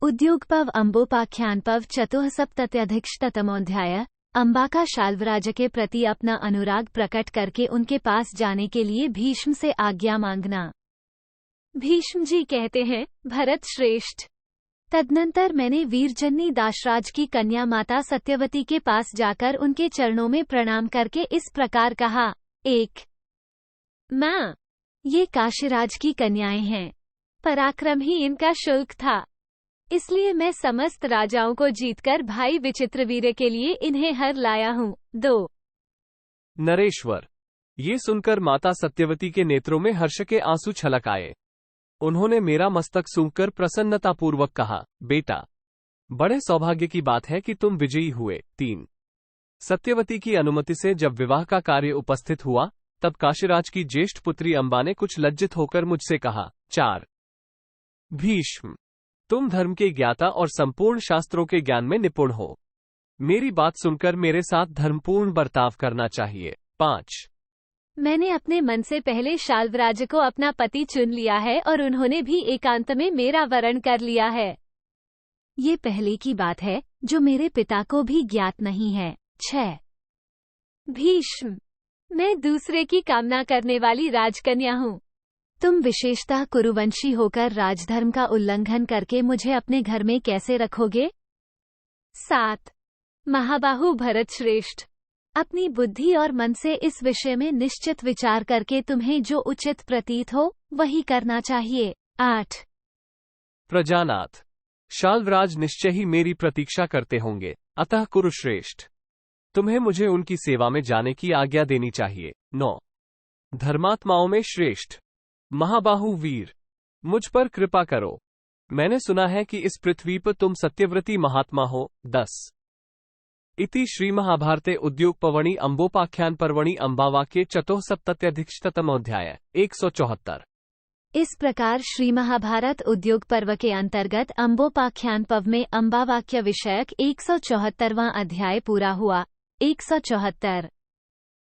उद्योगपव अम्बोपाख्यानपव चतुःसप्तत्यधिकशततमोऽध्याय। अम्बा का शाल्वराज के प्रति अपना अनुराग प्रकट करके उनके पास जाने के लिए भीष्म से आज्ञा मांगना। भीष्म जी कहते हैं, भरत श्रेष्ठ। तदनंतर मैंने वीरजन्नी दाशराज की कन्या माता सत्यवती के पास जाकर उनके चरणों में प्रणाम करके इस प्रकार कहा। 1 माँ, ये काशीराज की कन्याएं हैं। पराक्रम ही इनका शुल्क था, इसलिए मैं समस्त राजाओं को जीतकर भाई विचित्रवीर्य के लिए इन्हें हर लाया हूँ। 2 नरेश्वर, ये सुनकर माता सत्यवती के नेत्रों में हर्ष के आंसू छलक आए। उन्होंने मेरा मस्तक सूंघकर प्रसन्नतापूर्वक कहा, बेटा, बड़े सौभाग्य की बात है कि तुम विजयी हुए। 3 सत्यवती की अनुमति से जब विवाह का कार्य उपस्थित हुआ, तब काशीराज की ज्येष्ठ पुत्री अम्बा ने कुछ लज्जित होकर मुझसे कहा। 4 भीष्म, तुम धर्म के ज्ञाता और संपूर्ण शास्त्रों के ज्ञान में निपुण हो। मेरी बात सुनकर मेरे साथ धर्मपूर्ण बर्ताव करना चाहिए। 5 मैंने अपने मन से पहले शाल्वराज को अपना पति चुन लिया है और उन्होंने भी एकांत में मेरा वरण कर लिया है। ये पहले की बात है जो मेरे पिता को भी ज्ञात नहीं है। 6 भीष्म, मैं दूसरे की कामना करने वाली राजकन्या हूँ। तुम विशेषतः कुरुवंशी होकर राजधर्म का उल्लंघन करके मुझे अपने घर में कैसे रखोगे? 7 महाबाहु भरत श्रेष्ठ, अपनी बुद्धि और मन से इस विषय में निश्चित विचार करके तुम्हें जो उचित प्रतीत हो वही करना चाहिए। 8 प्रजानाथ, शाल्वराज निश्चय ही मेरी प्रतीक्षा करते होंगे, अतः कुरुश्रेष्ठ, तुम्हें मुझे उनकी सेवा में जाने की आज्ञा देनी चाहिए। 9 धर्मात्माओं में श्रेष्ठ महाबाहु वीर, मुझ पर कृपा करो। मैंने सुना है कि इस पृथ्वी पर तुम सत्यव्रती महात्मा हो। 10 इति श्री महाभारते उद्योगपवणि अम्बोपाख्यान पर्वणि अम्बावाक्ये चतुःसप्तत्यधिकशततमोऽध्याय। 174। इस प्रकार श्री महाभारत उद्योग पर्व के अंतर्गत अम्बोपाख्यान पर्व में अम्बावाक्य विषयक 174वां अध्याय पूरा हुआ। 174।